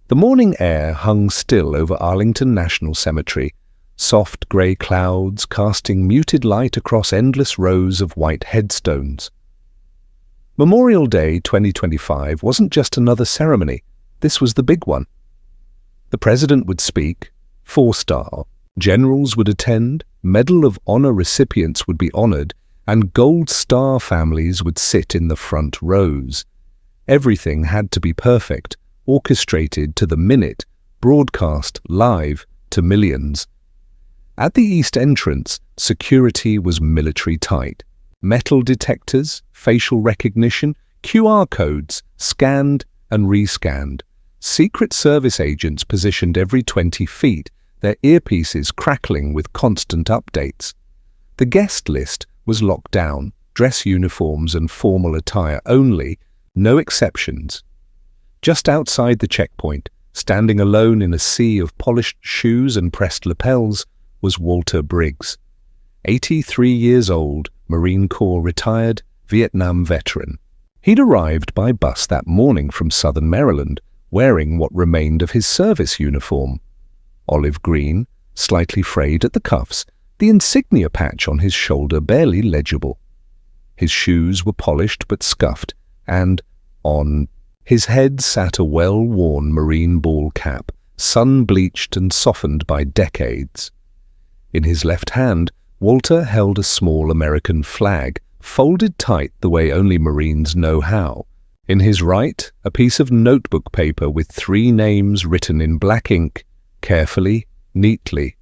The morning air hung still over Arlington National Cemetery, soft grey clouds casting muted light across endless rows of white headstones. Memorial Day 2025 wasn't just another ceremony, this was the big one. The president would speak, 4-star, generals would attend, Medal of Honor recipients would be honored, and Gold Star families would sit in the front rows. Everything had to be perfect, orchestrated to the minute, broadcast live to millions. At the east entrance, security was military tight. Metal detectors, facial recognition, QR codes, scanned and rescanned. Secret Service agents positioned every 20 feet, their earpieces crackling with constant updates. The guest list was locked down, dress uniforms and formal attire only, no exceptions. Just outside the checkpoint, standing alone in a sea of polished shoes and pressed lapels, was Walter Briggs. 83 years old, Marine Corps retired, Vietnam veteran. He'd arrived by bus that morning from southern Maryland, wearing what remained of his service uniform. Olive green, slightly frayed at the cuffs, the insignia patch on his shoulder barely legible. His shoes were polished but scuffed, and on his head sat a well-worn marine ball cap, sun-bleached and softened by decades. In his left hand, Walter held a small American flag, folded tight the way only Marines know how. In his right, a piece of notebook paper with 3 names written in black ink, carefully, neatly.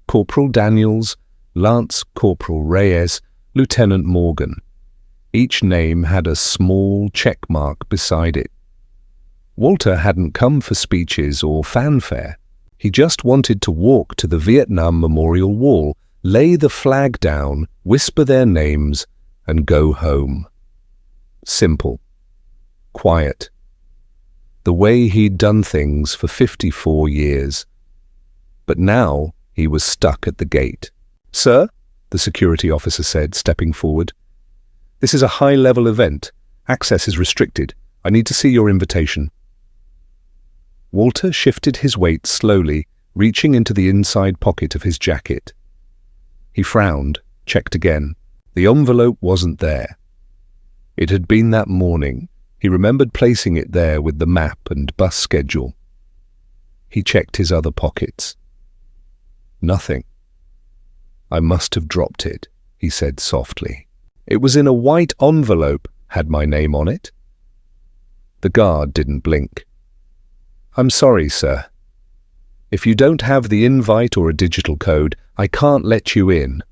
Corporal Daniels, Lance Corporal Reyes, Lieutenant Morgan. Each name had a small check mark beside it. Walter hadn't come for speeches or fanfare. He just wanted to walk to the Vietnam Memorial Wall, lay the flag down, whisper their names, and go home. Simple. Quiet. The way he'd done things for 54 years. But now he was stuck at the gate. "Sir," the security officer said, stepping forward. "This is a high-level event. Access is restricted. I need to see your invitation." Walter shifted his weight slowly, reaching into the inside pocket of his jacket. He frowned, checked again. The envelope wasn't there. It had been that morning. He remembered placing it there with the map and bus schedule. He checked his other pockets. Nothing. "I must have dropped it," he said softly. "It was in a white envelope, had my name on it." The guard didn't blink. "I'm sorry, sir. If you don't have the invite or a digital code, I can't let you in."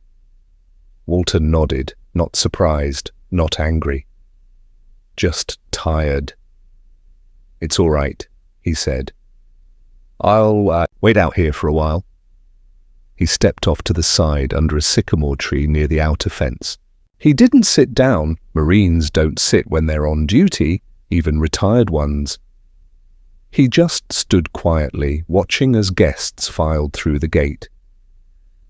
Walter nodded, not surprised, not angry. Just tired. "It's all right," he said. I'll wait out here for a while." He stepped off to the side under a sycamore tree near the outer fence. He didn't sit down. Marines don't sit when they're on duty, even retired ones. He just stood quietly, watching as guests filed through the gate.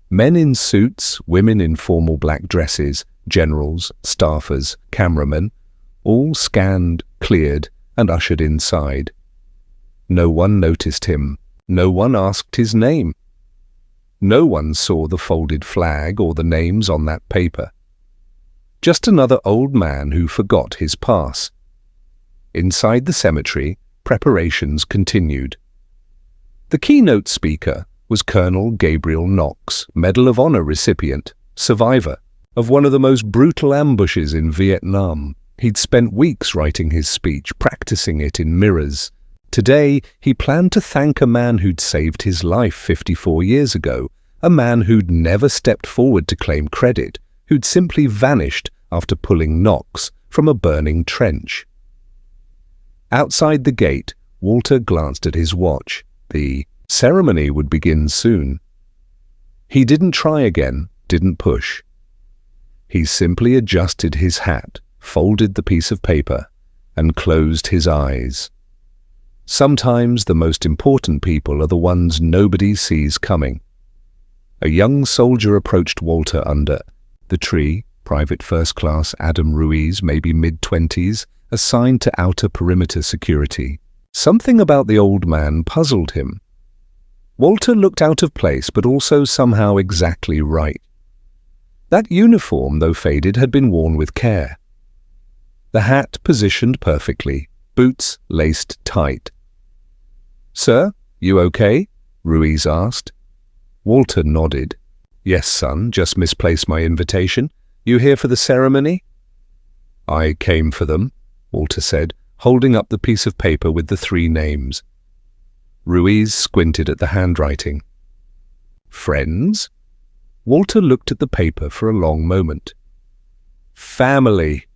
Men in suits, women in formal black dresses, generals, staffers, cameramen, all scanned, cleared, and ushered inside. No one noticed him. No one asked his name. No one saw the folded flag or the names on that paper. Just another old man who forgot his pass. Inside the cemetery, preparations continued. The keynote speaker was Colonel Gabriel Knox, Medal of Honor recipient, survivor of one of the most brutal ambushes in Vietnam. He'd spent weeks writing his speech, practicing it in mirrors. Today, he planned to thank a man who'd saved his life 54 years ago, a man who'd never stepped forward to claim credit, who'd simply vanished after pulling Knox from a burning trench. Outside the gate, Walter glanced at his watch. The ceremony would begin soon. He didn't try again, didn't push. He simply adjusted his hat, folded the piece of paper, and closed his eyes. Sometimes the most important people are the ones nobody sees coming. A young soldier approached Walter under the tree, Private First Class Adam Ruiz, maybe mid-20s, assigned to outer perimeter security. Something about the old man puzzled him. Walter looked out of place, but also somehow exactly right. That uniform, though faded, had been worn with care. The hat positioned perfectly, boots laced tight. "Sir, you okay?" Ruiz asked. Walter nodded. "Yes, son, just misplaced my invitation. You here for the ceremony?" "I came for them," Walter said, holding up the piece of paper with the 3 names. Ruiz squinted at the handwriting. "Friends?" Walter looked at the paper for a long moment. "Family."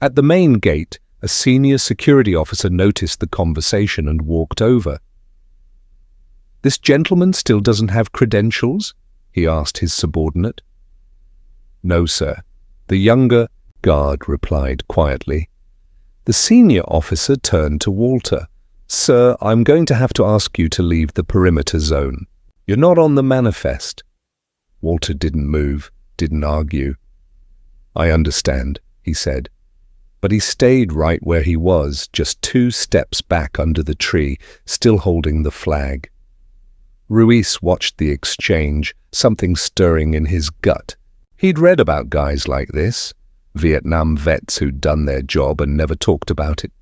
At the main gate, a senior security officer noticed the conversation and walked over. "This gentleman still doesn't have credentials?" he asked his subordinate. "No, sir," the younger guard replied quietly. The senior officer turned to Walter. "Sir, I'm going to have to ask you to leave the perimeter zone. You're not on the manifest." Walter didn't move, didn't argue. "I understand," he said. But he stayed right where he was, just 2 steps back under the tree, still holding the flag. Ruiz watched the exchange, something stirring in his gut. He'd read about guys like this, Vietnam vets who'd done their job and never talked about it.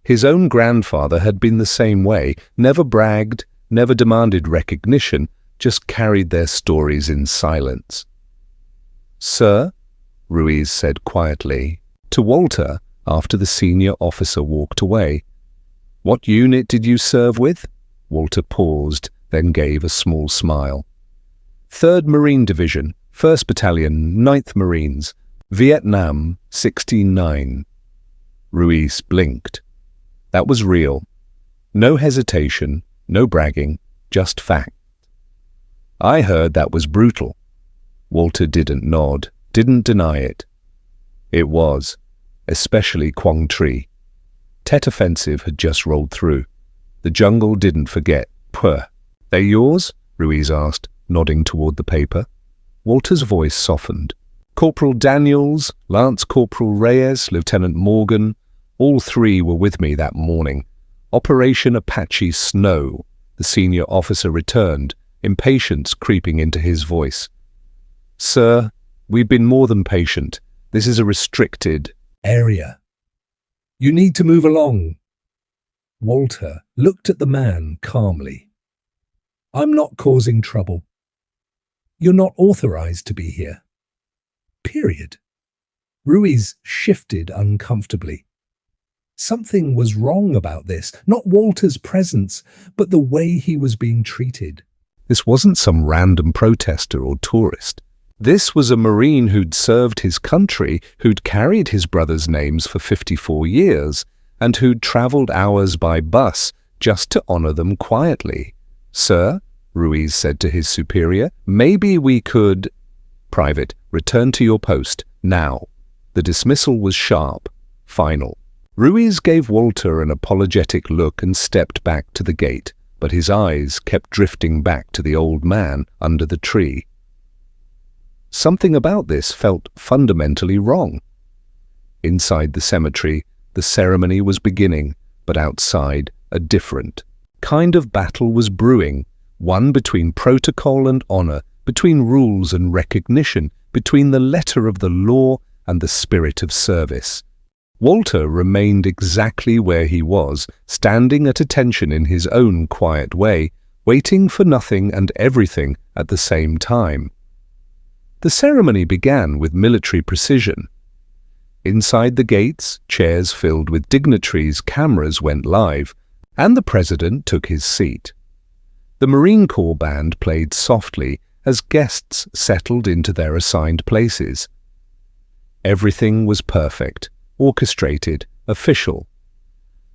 His own grandfather had been the same way, never bragged, never demanded recognition, just carried their stories in silence. "Sir," Ruiz said quietly to Walter after the senior officer walked away. "What unit did you serve with?" Walter paused, then gave a small smile. "3rd Marine Division, 1st Battalion, 9th Marines, Vietnam, 69. Ruiz blinked. That was real. No hesitation, no bragging, just fact. "I heard that was brutal." Walter didn't nod, didn't deny it. It was, especially Quang Tri. Tet Offensive had just rolled through. The jungle didn't forget. "Puh. They yours?" Ruiz asked, nodding toward the paper. Walter's voice softened. "Corporal Daniels, Lance Corporal Reyes, Lieutenant Morgan, all 3 were with me that morning. Operation Apache Snow," the senior officer returned, impatience creeping into his voice. "Sir, we've been more than patient. This is a restricted area. You need to move along." Walter looked at the man calmly. "I'm not causing trouble. You're not authorized to be here. Period." Ruiz shifted uncomfortably. Something was wrong about this, not Walter's presence, but the way he was being treated. This wasn't some random protester or tourist. This was a Marine who'd served his country, who'd carried his brother's names for 54 years, and who'd traveled hours by bus just to honor them quietly. "Sir," Ruiz said to his superior, "maybe we could—" "Private, return to your post, now." The dismissal was sharp, final. Ruiz gave Walter an apologetic look and stepped back to the gate, but his eyes kept drifting back to the old man under the tree. Something about this felt fundamentally wrong. Inside the cemetery, the ceremony was beginning, but outside, a different kind of battle was brewing, one between protocol and honor, between rules and recognition, between the letter of the law and the spirit of service. Walter remained exactly where he was, standing at attention in his own quiet way, waiting for nothing and everything at the same time. The ceremony began with military precision. Inside the gates, chairs filled with dignitaries' cameras went live, and the president took his seat. The Marine Corps band played softly as guests settled into their assigned places. Everything was perfect, orchestrated, official.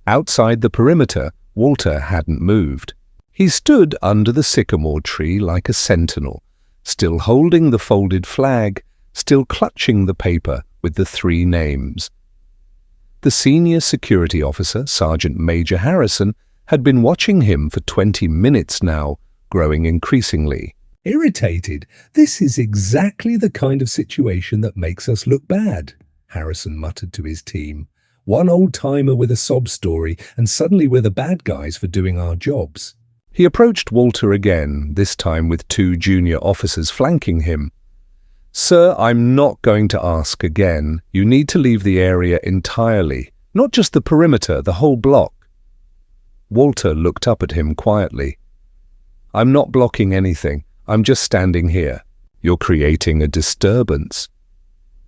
Outside the perimeter, Walter hadn't moved. He stood under the sycamore tree like a sentinel, still holding the folded flag, still clutching the paper with the 3 names. The senior security officer, Sergeant Major Harrison, had been watching him for 20 minutes now, growing increasingly irritated. "This is exactly the kind of situation that makes us look bad," Harrison muttered to his team. One old-timer with a sob story, and suddenly we're the bad guys for doing our jobs. He approached Walter again, this time with 2 junior officers flanking him. Sir, I'm not going to ask again. You need to leave the area entirely, not just the perimeter, the whole block. Walter looked up at him quietly. I'm not blocking anything. I'm just standing here. You're creating a disturbance.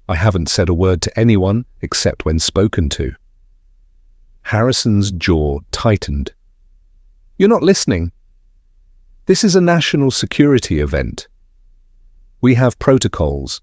I haven't said a word to anyone except when spoken to. Harrison's jaw tightened. You're not listening. This is a national security event. We have protocols.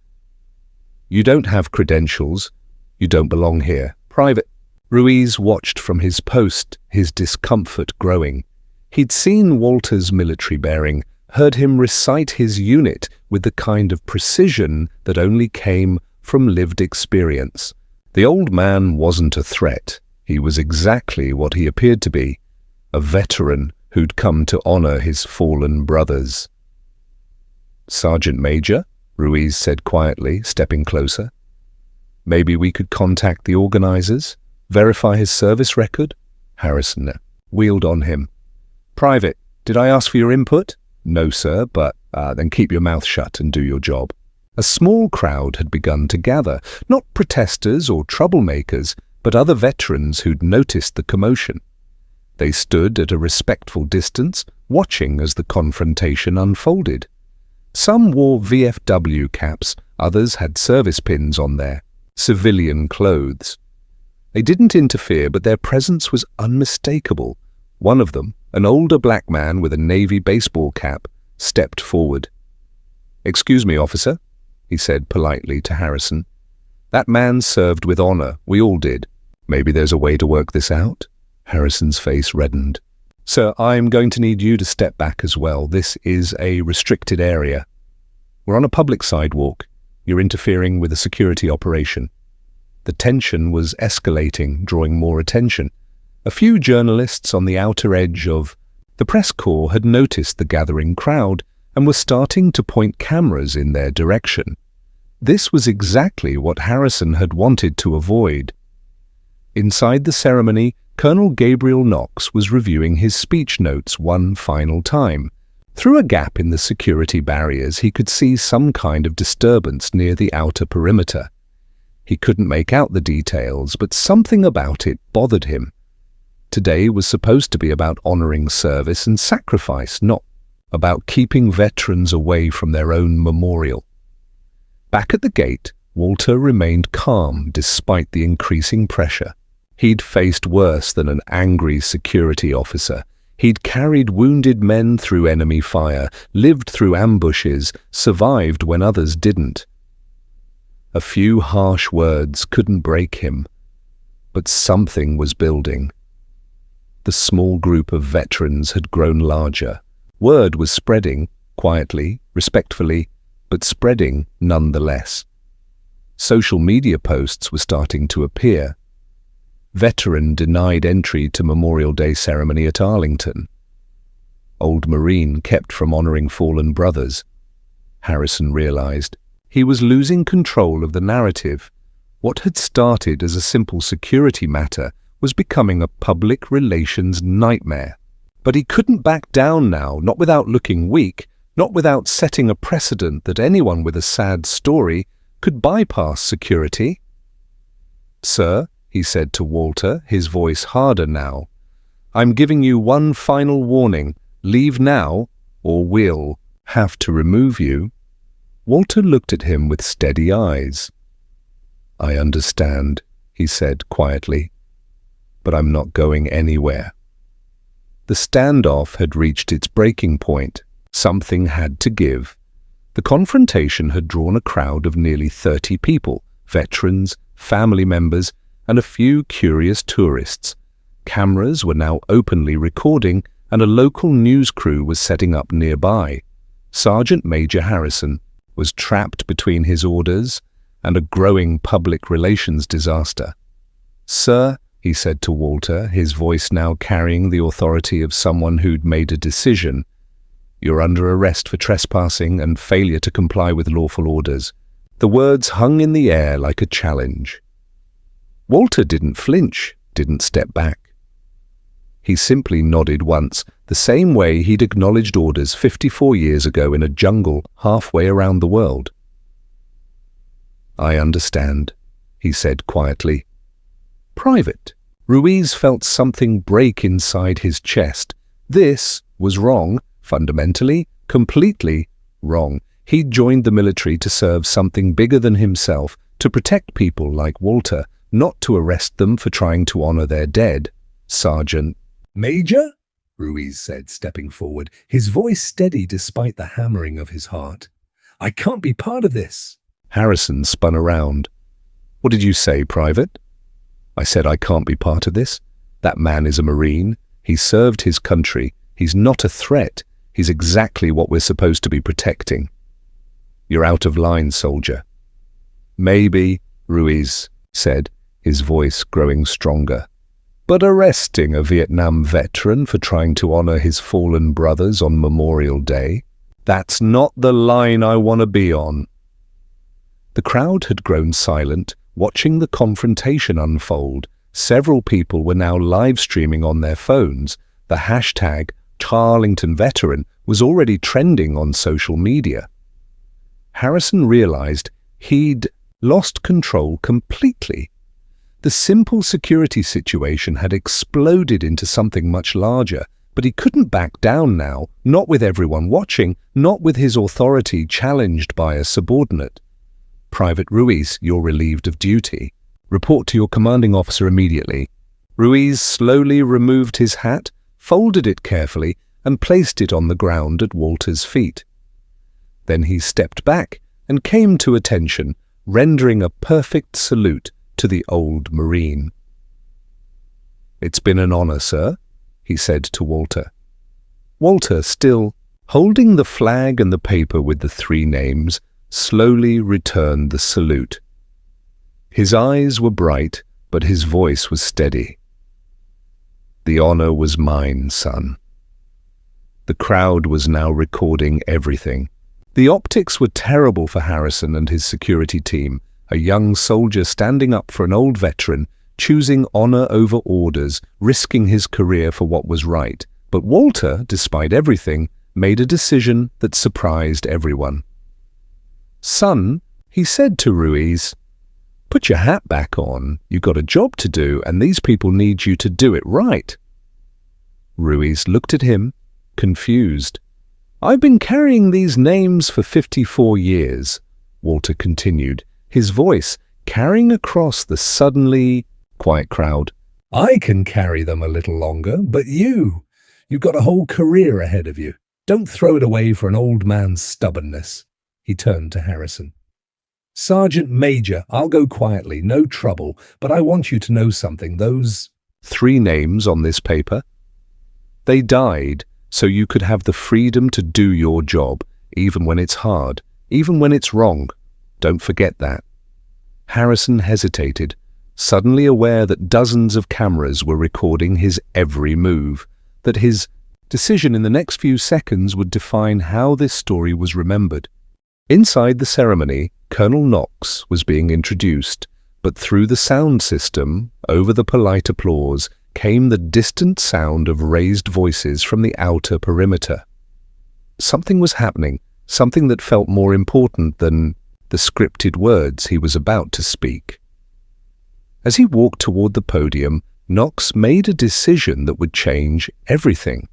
You don't have credentials. You don't belong here. Private. Ruiz watched from his post, his discomfort growing. He'd seen Walter's military bearing, heard him recite his unit with the kind of precision that only came from lived experience. The old man wasn't a threat. He was exactly what he appeared to be, a veteran who'd come to honor his fallen brothers. Sergeant Major, Ruiz said quietly, stepping closer. Maybe we could contact the organizers, verify his service record? Harrison wheeled on him. Private, did I ask for your input? No, sir, but then keep your mouth shut and do your job. A small crowd had begun to gather, not protesters or troublemakers, but other veterans who'd noticed the commotion. They stood at a respectful distance, watching as the confrontation unfolded. Some wore VFW caps, others had service pins on their civilian clothes. They didn't interfere, but their presence was unmistakable. One of them, an older black man with a navy baseball cap, stepped forward. Excuse me, officer, he said politely to Harrison. That man served with honor. We all did. Maybe there's a way to work this out? Harrison's face reddened. Sir, I'm going to need you to step back as well. This is a restricted area. We're on a public sidewalk. You're interfering with a security operation. The tension was escalating, drawing more attention. A few journalists on the outer edge of the press corps had noticed the gathering crowd and were starting to point cameras in their direction. This was exactly what Harrison had wanted to avoid. Inside the ceremony, Colonel Gabriel Knox was reviewing his speech notes one final time. Through a gap in the security barriers, he could see some kind of disturbance near the outer perimeter. He couldn't make out the details, but something about it bothered him. Today was supposed to be about honoring service and sacrifice, not about keeping veterans away from their own memorial. Back at the gate, Walter remained calm despite the increasing pressure. He'd faced worse than an angry security officer. He'd carried wounded men through enemy fire, lived through ambushes, survived when others didn't. A few harsh words couldn't break him, but something was building. The small group of veterans had grown larger. Word was spreading, quietly, respectfully, but spreading nonetheless. Social media posts were starting to appear. Veteran denied entry to Memorial Day ceremony at Arlington. Old Marine kept from honoring fallen brothers. Harrison realized he was losing control of the narrative. What had started as a simple security matter was becoming a public relations nightmare. But he couldn't back down now, not without looking weak, not without setting a precedent that anyone with a sad story could bypass security. Sir, he said to Walter, his voice harder now, I'm giving you one final warning. Leave now, or we'll have to remove you. Walter looked at him with steady eyes. I understand, he said quietly, but I'm not going anywhere. The standoff had reached its breaking point. Something had to give. The confrontation had drawn a crowd of nearly 30 people, veterans, family members, and a few curious tourists. Cameras were now openly recording, and a local news crew was setting up nearby. Sergeant Major Harrison was trapped between his orders and a growing public relations disaster. Sir, he said to Walter, his voice now carrying the authority of someone who'd made a decision, you're under arrest for trespassing and failure to comply with lawful orders. The words hung in the air like a challenge. Walter didn't flinch, didn't step back. He simply nodded once, the same way he'd acknowledged orders 54 years ago in a jungle halfway around the world. "I understand," he said quietly. "Private." Ruiz felt something break inside his chest. This was wrong, fundamentally, completely wrong. He'd joined the military to serve something bigger than himself, to protect people like Walter, not to arrest them for trying to honor their dead. "Sergeant." "Major?" Ruiz said, stepping forward, his voice steady despite the hammering of his heart. "I can't be part of this." Harrison spun around. "What did you say, Private?" "I said I can't be part of this. That man is a Marine. He served his country. He's not a threat. He's exactly what we're supposed to be protecting." "You're out of line, soldier." "Maybe," Ruiz said, his voice growing stronger. "But arresting a Vietnam veteran for trying to honor his fallen brothers on Memorial Day, that's not the line I want to be on." The crowd had grown silent, watching the confrontation unfold. Several people were now live-streaming on their phones. The hashtag #CarlingtonVeteran was already trending on social media. Harrison realized he'd lost control completely. The simple security situation had exploded into something much larger, but he couldn't back down now, not with everyone watching, not with his authority challenged by a subordinate. "Private Ruiz, you're relieved of duty. Report to your commanding officer immediately." Ruiz slowly removed his hat, folded it carefully, and placed it on the ground at Walter's feet. Then he stepped back and came to attention, rendering a perfect salute to the old Marine. "It's been an honor, sir," he said to Walter. Walter, still holding the flag and the paper with the 3 names, slowly returned the salute. His eyes were bright, but his voice was steady. "The honor was mine, son." The crowd was now recording everything. The optics were terrible for Harrison and his security team, a young soldier standing up for an old veteran, choosing honor over orders, risking his career for what was right. But Walter, despite everything, made a decision that surprised everyone. "Son," he said to Ruiz, "put your hat back on. You've got a job to do, and these people need you to do it right." Ruiz looked at him, confused. "I've been carrying these names for 54 years, Walter continued, his voice carrying across the suddenly quiet crowd. "I can carry them a little longer, but you've got a whole career ahead of you. Don't throw it away for an old man's stubbornness." He turned to Harrison. "Sergeant Major, I'll go quietly, no trouble, but I want you to know something. Those 3 names on this paper, they died so you could have the freedom to do your job, even when it's hard, even when it's wrong. Don't forget that." Harrison hesitated, suddenly aware that dozens of cameras were recording his every move, that his decision in the next few seconds would define how this story was remembered. Inside the ceremony, Colonel Knox was being introduced, but through the sound system, over the polite applause, came the distant sound of raised voices from the outer perimeter. Something was happening, something that felt more important than the scripted words he was about to speak. As he walked toward the podium, Knox made a decision that would change everything.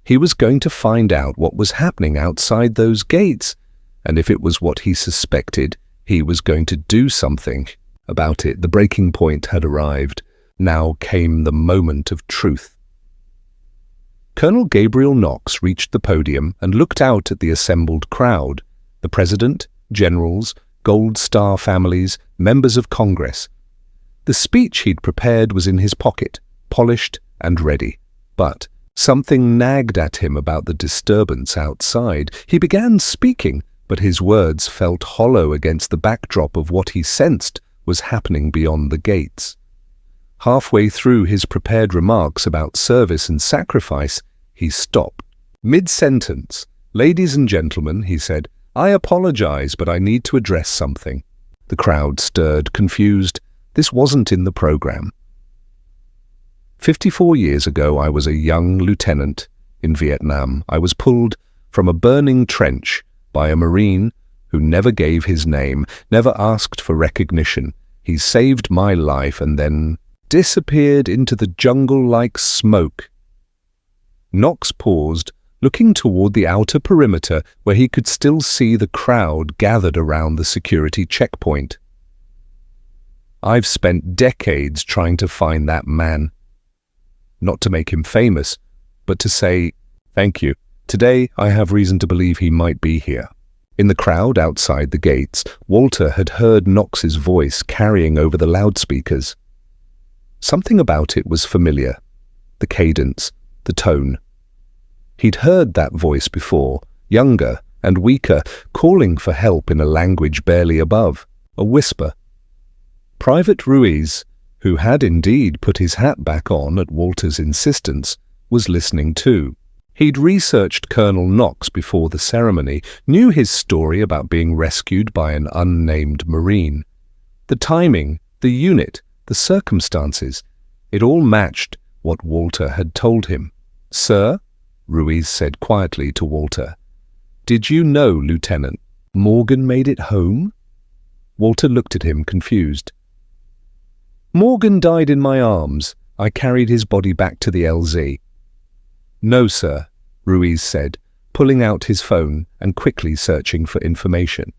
He was going to find out what was happening outside those gates, and if it was what he suspected, he was going to do something about it. The breaking point had arrived. Now came the moment of truth. Colonel Gabriel Knox reached the podium and looked out at the assembled crowd, the President, generals, Gold Star families, members of Congress. The speech he'd prepared was in his pocket, polished and ready. But something nagged at him about the disturbance outside. He began speaking, but his words felt hollow against the backdrop of what he sensed was happening beyond the gates. Halfway through his prepared remarks about service and sacrifice, he stopped. Mid-sentence, "Ladies and gentlemen," he said, "I apologize, but I need to address something." The crowd stirred, confused. This wasn't in the program. 54 years ago, I was a young lieutenant in Vietnam. I was pulled from a burning trench by a Marine who never gave his name, never asked for recognition. He saved my life and then disappeared into the jungle like smoke. Knox paused, looking toward the outer perimeter where he could still see the crowd gathered around the security checkpoint. I've spent decades trying to find that man. Not to make him famous, but to say, thank you. Today, I have reason to believe he might be here. In the crowd outside the gates, Walter had heard Knox's voice carrying over the loudspeakers. Something about it was familiar. The cadence, the tone. He'd heard that voice before, younger and weaker, calling for help in a language barely above, a whisper. Private Ruiz, who had indeed put his hat back on at Walter's insistence, was listening too. He'd researched Colonel Knox before the ceremony, knew his story about being rescued by an unnamed Marine. The timing, the unit, the circumstances, it all matched what Walter had told him. "Sir," Ruiz said quietly to Walter, "did you know, Lieutenant, Morgan made it home?" Walter looked at him confused. "Morgan died in my arms. I carried his body back to the LZ. "No, sir," Ruiz said, pulling out his phone and quickly searching for information.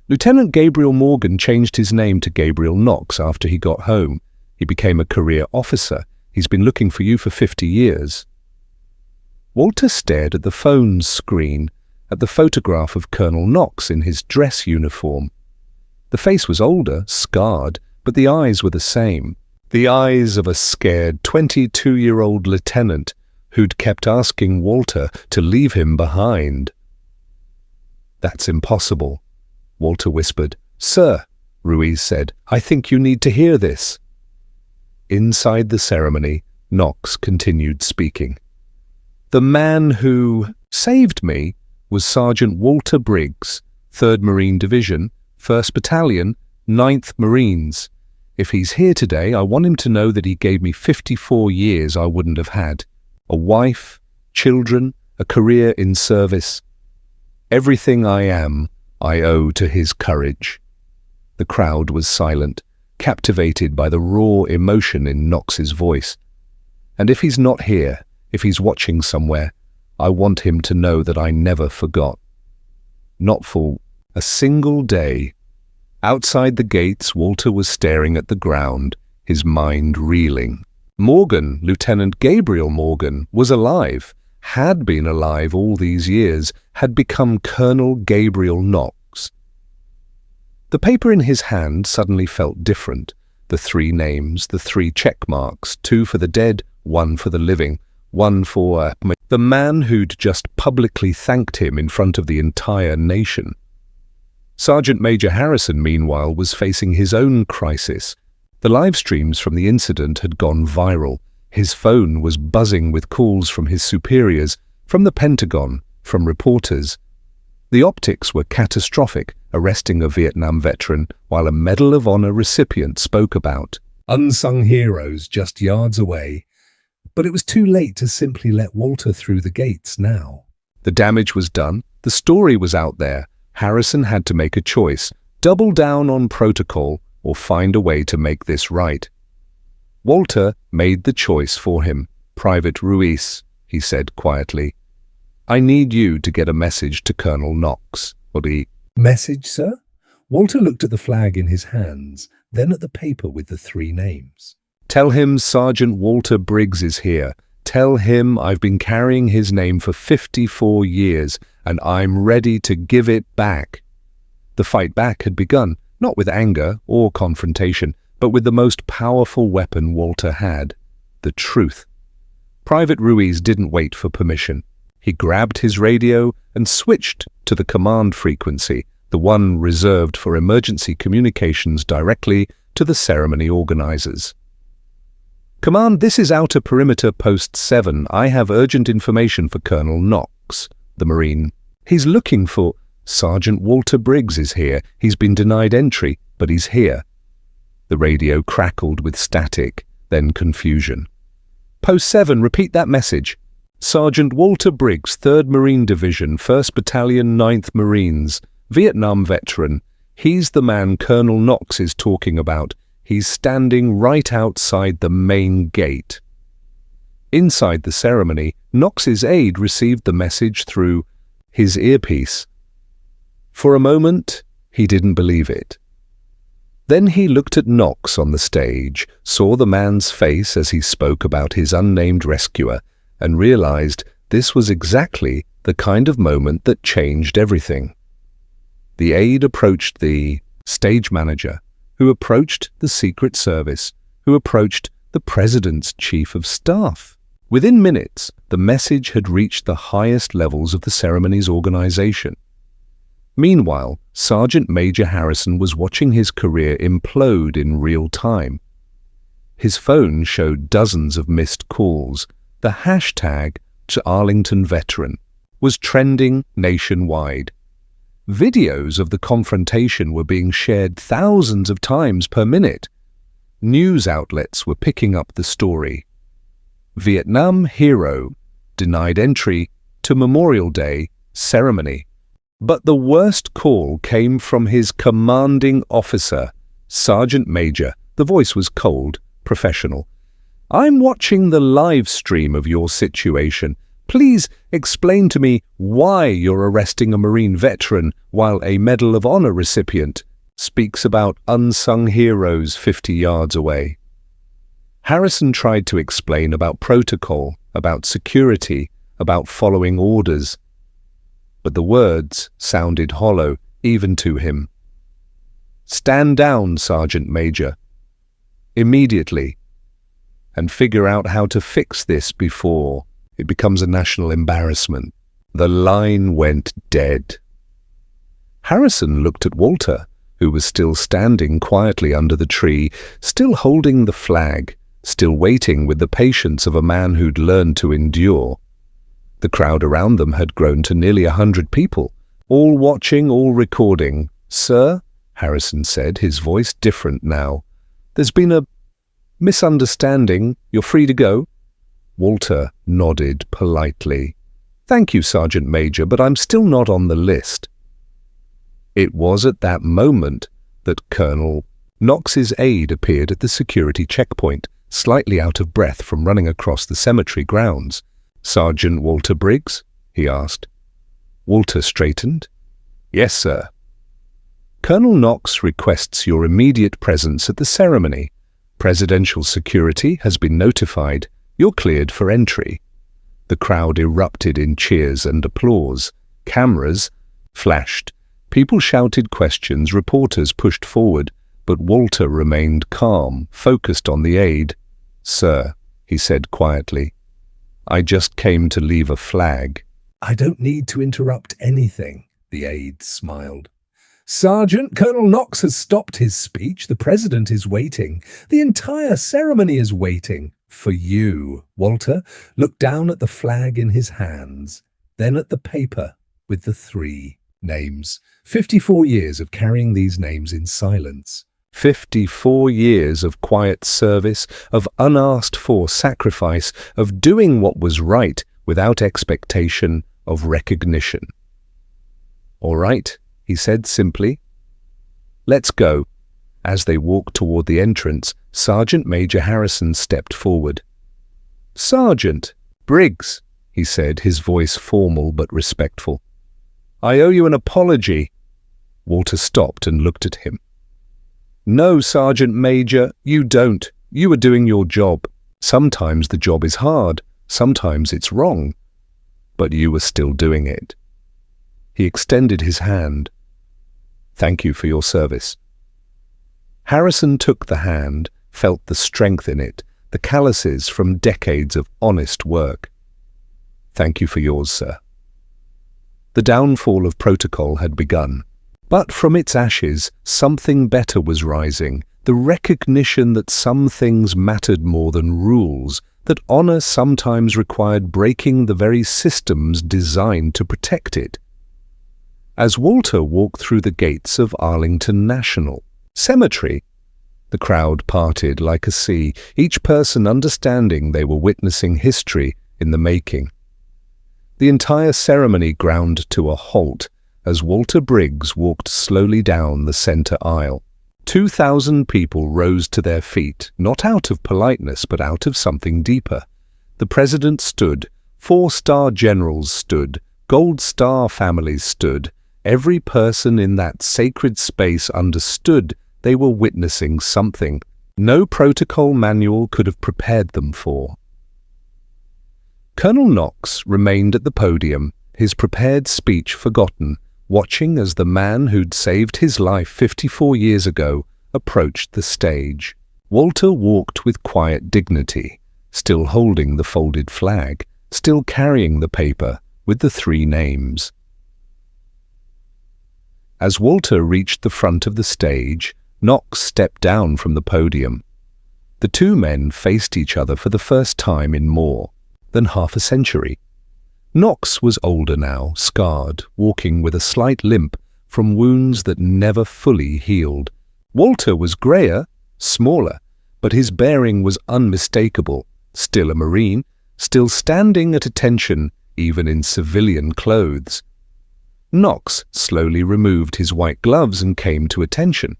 "Lieutenant Gabriel Morgan changed his name to Gabriel Knox after he got home. He became a career officer. He's been looking for you for 50 years. Walter stared at the phone's screen, at the photograph of Colonel Knox in his dress uniform. The face was older, scarred, but the eyes were the same. The eyes of a scared 22-year-old lieutenant who'd kept asking Walter to leave him behind. "That's impossible," Walter whispered. "Sir," Ruiz said, "I think you need to hear this." Inside the ceremony, Knox continued speaking. "The man who saved me was Sergeant Walter Briggs, 3rd Marine Division, 1st Battalion, 9th Marines. If he's here today, I want him to know that he gave me 54 years I wouldn't have had. A wife, children, a career in service. Everything I am, I owe to his courage." The crowd was silent, captivated by the raw emotion in Knox's voice. "And if he's not here, if he's watching somewhere, I want him to know that I never forgot. Not for a single day." Outside the gates, Walter was staring at the ground, his mind reeling. Morgan, Lieutenant Gabriel Morgan, was alive, had been alive all these years, had become Colonel Gabriel Knox. The paper in his hand suddenly felt different. The 3 names, the 3 check marks, 2 for the dead, 1 for the living, 1 for the man who'd just publicly thanked him in front of the entire nation. Sergeant Major Harrison, meanwhile, was facing his own crisis. The live streams from the incident had gone viral. His phone was buzzing with calls from his superiors, from the Pentagon, from reporters. The optics were catastrophic, arresting a Vietnam veteran while a Medal of Honor recipient spoke about unsung heroes just yards away. But it was too late to simply let Walter through the gates now. The damage was done. The story was out there. Harrison had to make a choice, double down on protocol or find a way to make this right. Walter made the choice for him. "Private Ruiz," he said quietly, "I need you to get a message to Colonel Knox." "Message, sir?" Walter looked at the flag in his hands, then at the paper with the 3 names. "Tell him Sergeant Walter Briggs is here. Tell him I've been carrying his name for 54 years and I'm ready to give it back." The fight back had begun, not with anger or confrontation, but with the most powerful weapon Walter had, the truth. Private Ruiz didn't wait for permission. He grabbed his radio and switched to the command frequency, the one reserved for emergency communications directly to the ceremony organizers. "Command, this is Outer Perimeter Post 7. I have urgent information for Colonel Knox, the Marine. He's looking for Sergeant Walter Briggs is here. He's been denied entry, but he's here." The radio crackled with static, then confusion. Post 7, repeat that message. Sergeant Walter Briggs, 3rd Marine Division, 1st Battalion, 9th Marines, Vietnam veteran. He's the man Colonel Knox is talking about. He's standing right outside the main gate. Inside the ceremony, Knox's aide received the message through his earpiece. For a moment, he didn't believe it. Then he looked at Knox on the stage, saw the man's face as he spoke about his unnamed rescuer, and realized this was exactly the kind of moment that changed everything. The aide approached the stage manager, who approached the Secret Service, who approached the President's Chief of Staff. Within minutes, the message had reached the highest levels of the ceremony's organization. Meanwhile, Sergeant Major Harrison was watching his career implode in real time. His phone showed dozens of missed calls. The hashtag #ArlingtonVeteran was trending nationwide. Videos of the confrontation were being shared thousands of times per minute. News outlets were picking up the story. Vietnam hero denied entry to Memorial Day ceremony. But the worst call came from his commanding officer, Sergeant Major. The voice was cold, professional. I'm watching the live stream of your situation. Please explain to me why you're arresting a Marine veteran while a Medal of Honor recipient speaks about unsung heroes 50 yards away. Harrison tried to explain about protocol, about security, about following orders. But the words sounded hollow, even to him. Stand down, Sergeant Major. Immediately. And figure out how to fix this before it becomes a national embarrassment. The line went dead. Harrison looked at Walter, who was still standing quietly under the tree, still holding the flag, still waiting with the patience of a man who'd learned to endure. The crowd around them had grown to nearly 100 people, all watching, all recording. Sir, Harrison said, his voice different now. There's been a misunderstanding. You're free to go. Walter nodded politely. Thank you, Sergeant Major, but I'm still not on the list. It was at that moment that Colonel Knox's aide appeared at the security checkpoint, slightly out of breath from running across the cemetery grounds. Sergeant Walter Briggs? He asked. Walter straightened. Yes, sir. Colonel Knox requests your immediate presence at the ceremony. Presidential security has been notified. You're cleared for entry. The crowd erupted in cheers and applause. Cameras flashed. People shouted questions. Reporters pushed forward. But Walter remained calm, focused on the aide. Sir, he said quietly, I just came to leave a flag. I don't need to interrupt anything, the aide smiled. Sergeant, Colonel Knox has stopped his speech. The president is waiting. The entire ceremony is waiting for you. Walter looked down at the flag in his hands, then at the paper with the 3 names. 54 years of carrying these names in silence. 54 years of quiet service, of unasked-for sacrifice, of doing what was right without expectation of recognition. All right, he said simply. Let's go. As they walked toward the entrance, Sergeant Major Harrison stepped forward. Sergeant Briggs, he said, his voice formal but respectful. I owe you an apology. Walter stopped and looked at him. No, Sergeant Major, you don't. You were doing your job. Sometimes the job is hard, sometimes it's wrong, but you were still doing it. He extended his hand. Thank you for your service. Harrison took the hand, felt the strength in it, the calluses from decades of honest work. Thank you for yours, sir. The downfall of protocol had begun. But from its ashes, something better was rising, the recognition that some things mattered more than rules, that honor sometimes required breaking the very systems designed to protect it. As Walter walked through the gates of Arlington National Cemetery, The crowd parted like a sea, each person understanding they were witnessing history in the making. The entire ceremony ground to a halt as Walter Briggs walked slowly down the center aisle. 2,000 people rose to their feet, not out of politeness, but out of something deeper. The president stood, 4-star generals stood, Gold Star families stood. Every person in that sacred space understood they were witnessing something no protocol manual could have prepared them for. Colonel Knox remained at the podium, his prepared speech forgotten, watching as the man who'd saved his life 54 years ago approached the stage. Walter walked with quiet dignity, still holding the folded flag, still carrying the paper with the 3 names. As Walter reached the front of the stage, Knox stepped down from the podium. The 2 men faced each other for the first time in more than half a century. Knox was older now, scarred, walking with a slight limp from wounds that never fully healed. Walter was greyer, smaller, but his bearing was unmistakable, still a Marine, still standing at attention even in civilian clothes. Knox slowly removed his white gloves and came to attention.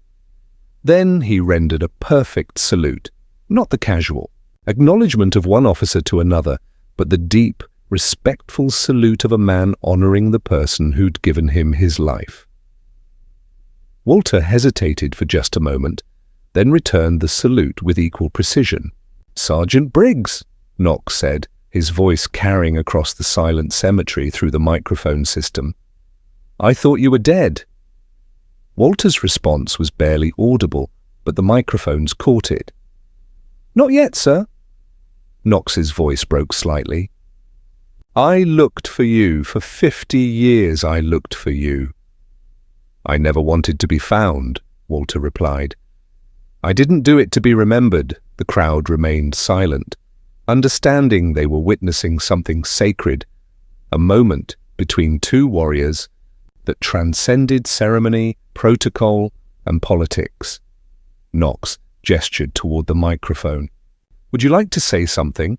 Then he rendered a perfect salute, not the casual acknowledgement of one officer to another, but the deep, respectful salute of a man honoring the person who'd given him his life. Walter hesitated for just a moment, then returned the salute with equal precision. "Sergeant Briggs," Knox said, his voice carrying across the silent cemetery through the microphone system. "I thought you were dead." Walter's response was barely audible, but the microphones caught it. "Not yet, sir." Knox's voice broke slightly. "I looked for you. For 50 years I looked for you." "I never wanted to be found," Walter replied. "I didn't do it to be remembered." The crowd remained silent, understanding they were witnessing something sacred, a moment between 2 warriors that transcended ceremony, protocol, and politics. Knox gestured toward the microphone. "Would you like to say something?"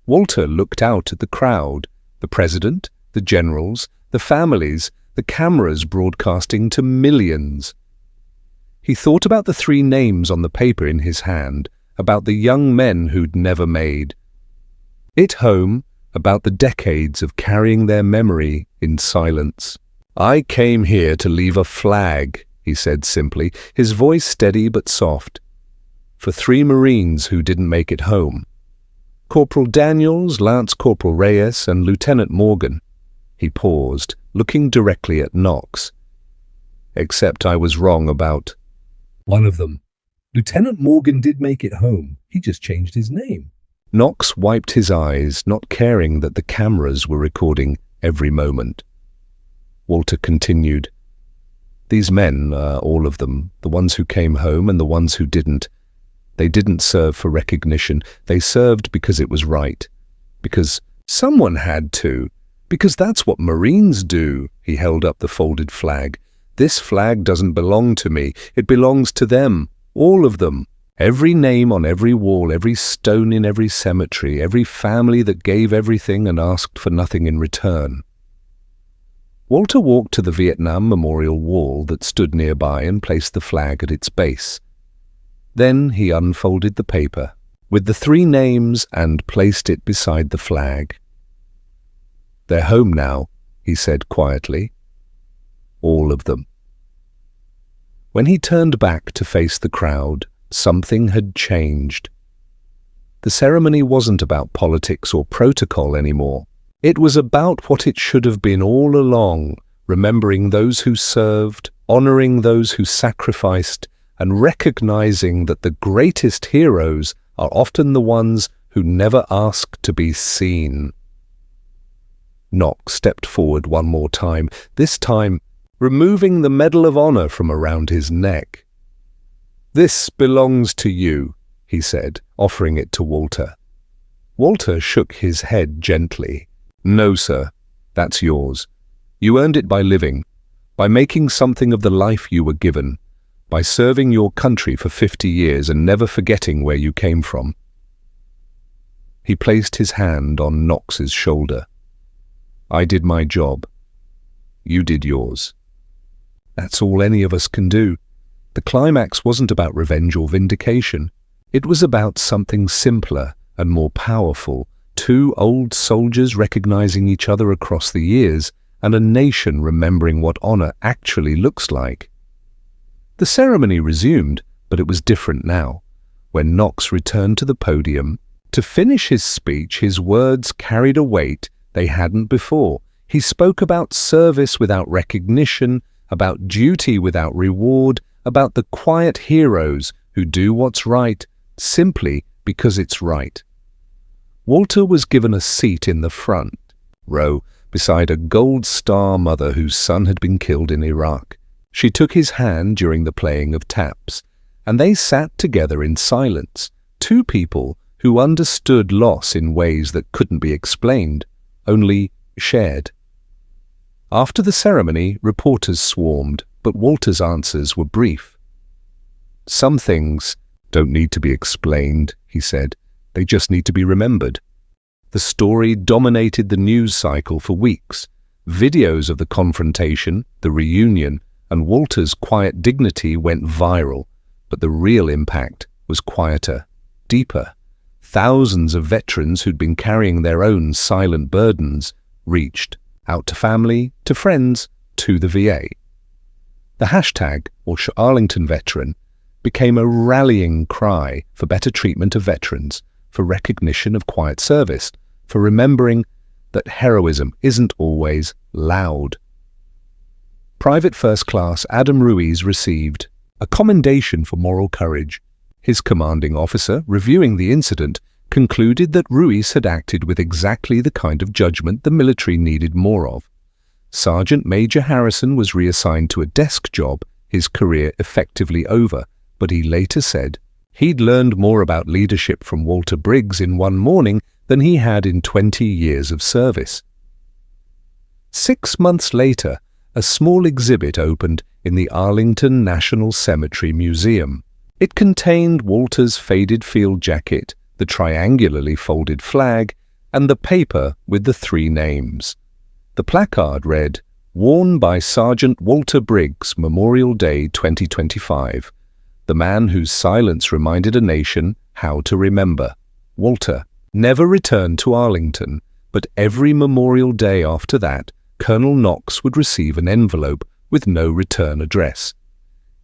Walter looked out at the crowd, the president, the generals, the families, the cameras broadcasting to millions. He thought about the 3 names on the paper in his hand, about the young men who'd never made it home, about the decades of carrying their memory in silence. "I came here to leave a flag," he said simply, his voice steady but soft, "for 3 Marines who didn't make it home. Corporal Daniels, Lance Corporal Reyes, and Lieutenant Morgan." He paused, looking directly at Knox. "Except I was wrong about one of them. Lieutenant Morgan did make it home. He just changed his name." Knox wiped his eyes, not caring that the cameras were recording every moment. Walter continued, "These men, all of them, the ones who came home and the ones who didn't, they didn't serve for recognition. They served because it was right. Because someone had to. Because that's what Marines do." He held up the folded flag. "This flag doesn't belong to me. It belongs to them. All of them. Every name on every wall, every stone in every cemetery, every family that gave everything and asked for nothing in return." Walter walked to the Vietnam Memorial Wall that stood nearby and placed the flag at its base. Then he unfolded the paper with the 3 names and placed it beside the flag. "They're home now," he said quietly. "All of them." When he turned back to face the crowd, something had changed. The ceremony wasn't about politics or protocol anymore. It was about what it should have been all along, remembering those who served, honoring those who sacrificed, and recognizing that the greatest heroes are often the ones who never ask to be seen. Knox stepped forward one more time, this time removing the Medal of Honor from around his neck. "This belongs to you," he said, offering it to Walter. Walter shook his head gently. "No, sir, that's yours. You earned it by living, by making something of the life you were given, by serving your country for 50 years and never forgetting where you came from. He placed his hand on Knox's shoulder. I did my job. You did yours. That's all any of us can do. The climax wasn't about revenge or vindication. It was about something simpler and more powerful. Two old soldiers recognizing each other across the years, and a nation remembering what honor actually looks like. The ceremony resumed, but it was different now. When Knox returned to the podium, to finish his speech, his words carried a weight they hadn't before. He spoke about service without recognition, about duty without reward, about the quiet heroes who do what's right simply because it's right. Walter was given a seat in the front row beside a Gold Star mother whose son had been killed in Iraq. She took his hand during the playing of taps, and they sat together in silence, two people who understood loss in ways that couldn't be explained, only shared. After the ceremony, reporters swarmed, but Walter's answers were brief. Some things don't need to be explained, he said. They just need to be remembered. The story dominated the news cycle for weeks. Videos of the confrontation, the reunion, and Walter's quiet dignity went viral, but the real impact was quieter, deeper. Thousands of veterans who'd been carrying their own silent burdens reached out to family, to friends, to the VA. The hashtag, or Arlington Veteran, became a rallying cry for better treatment of veterans, for recognition of quiet service, for remembering that heroism isn't always loud. Private First Class Adam Ruiz received a commendation for moral courage. His commanding officer, reviewing the incident, concluded that Ruiz had acted with exactly the kind of judgment the military needed more of. Sergeant Major Harrison was reassigned to a desk job, his career effectively over, but he later said he'd learned more about leadership from Walter Briggs in one morning than he had in 20 years of service. 6 months later, a small exhibit opened in the Arlington National Cemetery Museum. It contained Walter's faded field jacket, the triangularly folded flag, and the paper with the 3 names. The placard read, "Worn by Sergeant Walter Briggs, Memorial Day 2025. The man whose silence reminded a nation how to remember." Walter never returned to Arlington, but every Memorial Day after that, Colonel Knox would receive an envelope with no return address.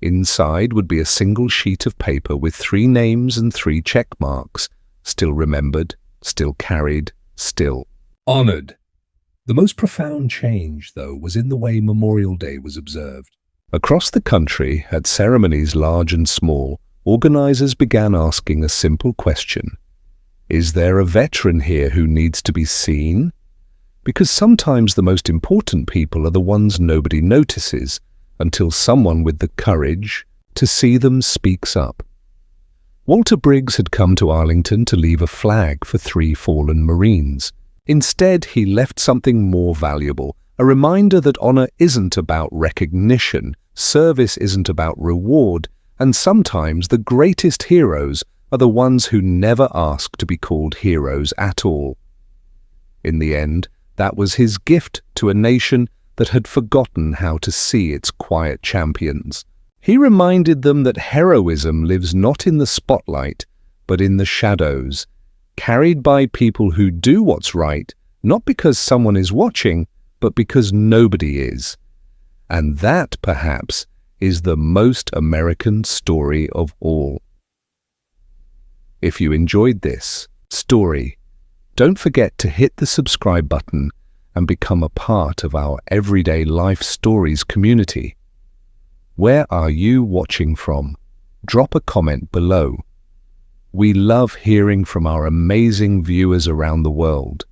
Inside would be a single sheet of paper with 3 names and 3 check marks, still remembered, still carried, still honored. The most profound change, though, was in the way Memorial Day was observed. Across the country, at ceremonies large and small, organizers began asking a simple question. Is there a veteran here who needs to be seen? Because sometimes the most important people are the ones nobody notices, until someone with the courage to see them speaks up. Walter Briggs had come to Arlington to leave a flag for 3 fallen Marines. Instead, he left something more valuable, a reminder that honor isn't about recognition, service isn't about reward, and sometimes the greatest heroes are the ones who never ask to be called heroes at all. In the end, that was his gift to a nation that had forgotten how to see its quiet champions. He reminded them that heroism lives not in the spotlight, but in the shadows, carried by people who do what's right, not because someone is watching, but because nobody is. And that, perhaps, is the most American story of all. If you enjoyed this story, don't forget to hit the subscribe button and become a part of our Everyday Life Stories community. Where are you watching from? Drop a comment below. We love hearing from our amazing viewers around the world.